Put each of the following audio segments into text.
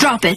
Drop it.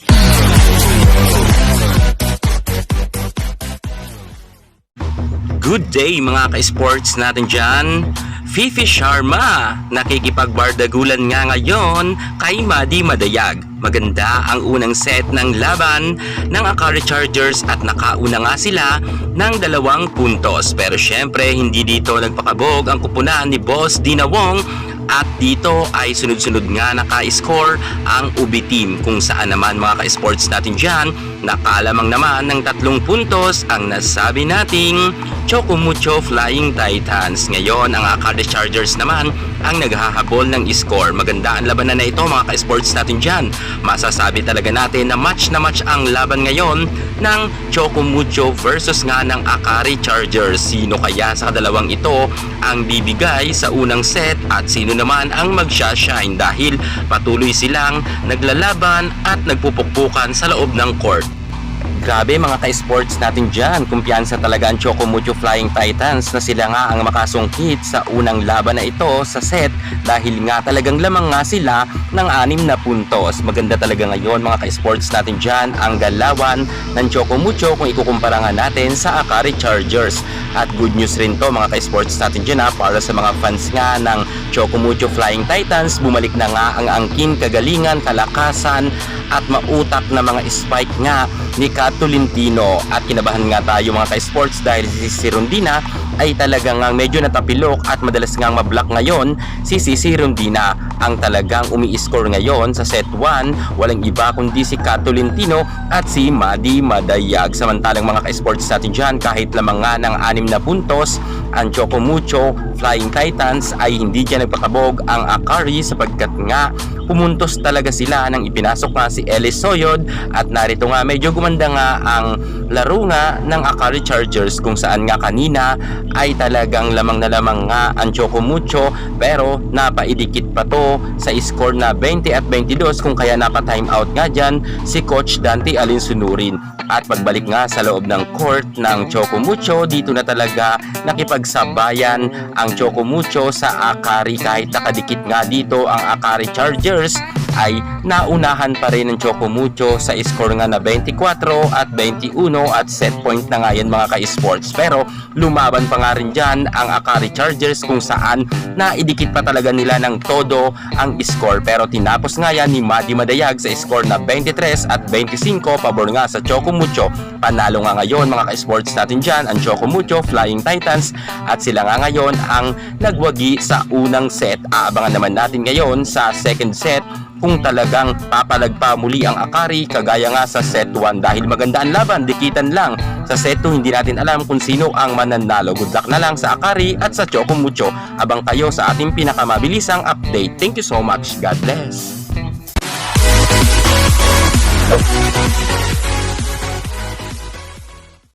Good day mga ka-sports natin dyan. Fifi Sharma, nakikipagbardagulan nga ngayon kay Maddie Madayag. Maganda ang unang set ng laban ng Akari Chargers at nakauna nga sila ng 2 puntos. Pero syempre hindi dito nagpakabog ang kupunan ni Boss Dina Wong. At dito ay sunod-sunod nga naka-score ang Ubi Team, kung saan naman mga ka-sports natin dyan, nakaalamang naman ng 3 puntos ang nasabi nating Chocumucho Flying Titans. Ngayon ang Akari Chargers naman ang naghahabol ng score. Maganda ang labanan na ito mga ka-sports natin dyan. Masasabi talaga natin na match ang laban ngayon ng Chocumucho versus nga ng Akari Chargers. Sino kaya sa dalawang ito ang bibigay sa unang set at sino naman ang magsha-shine, dahil patuloy silang naglalaban at nagpupukpukan sa loob ng court. Grabe mga ka-sports natin dyan, kumpiyansa talaga ang Chocumucho Flying Titans na sila nga ang makasungkit sa unang laban na ito sa set, dahil nga talagang lamang nga sila ng 6 na puntos. Maganda talaga ngayon mga ka-sports natin dyan ang galawan ng Chocumucho kung ikukumpara nga natin sa Akari Chargers. At good news rin to mga ka-sports natin dyan para sa mga fans nga ng Chocumucho Flying Titans. Bumalik na nga ang angkin, kagalingan, kalakasan at mautak na mga spike nga ni Kat Tolentino. At kinabahan nga tayo mga ka-sports dahil si Rondina ay talagang medyo natapilok at madalas ngang mablock ngayon. Si Rondina ang talagang umi-score ngayon sa set 1. Walang iba kundi si Kat Tolentino at si Maddie Madayag. Samantalang mga ka-sports natin dyan, kahit lamang nga ng 6 na puntos ang Chocumucho Flying Titans, ay hindi dyan nagpakabog ang Akari, sapagkat nga pumuntos talaga sila nang ipinasok nga si Ellis Soyod. At narito nga medyo gumanda nga ang laro nga ng Akari Chargers, kung saan nga kanina ay talagang lamang na lamang nga ang Chocumucho, pero napaidikit pa to sa score na 20 at 22, kung kaya napa-time out nga dyan si Coach Dante Alinsunurin. At pagbalik nga sa loob ng court ng Chocumucho, dito na talaga nakipagsabayan ang Chocumucho sa Akari. Kahit nakadikit nga dito ang Akari Chargers, ay naunahan pa rin ng Chocumucho sa score nga na 24 at 21, at set point na nga yan mga ka-sports. Pero lumaban pa nga rin dyan ang Akari Chargers, kung saan naidikit pa talaga nila ng todo ang score. Pero tinapos nga yan ni Maddie Madayag sa score na 23 at 25, pabor nga sa Chocumucho. Panalo nga ngayon mga ka-sports natin dyan ang Chocumucho Flying Titans, at sila nga ngayon ang nagwagi sa unang set. Aabangan naman natin ngayon sa second set kung talagang papalagpa muli ang Akari kagaya nga sa set 1, dahil maganda ang laban, dikitan lang. Sa set 2 hindi natin alam kung sino ang mananalo. Good luck na lang sa Akari at sa Chocumucho. Abang kayo sa ating pinakamabilisang update. Thank you so much. God bless.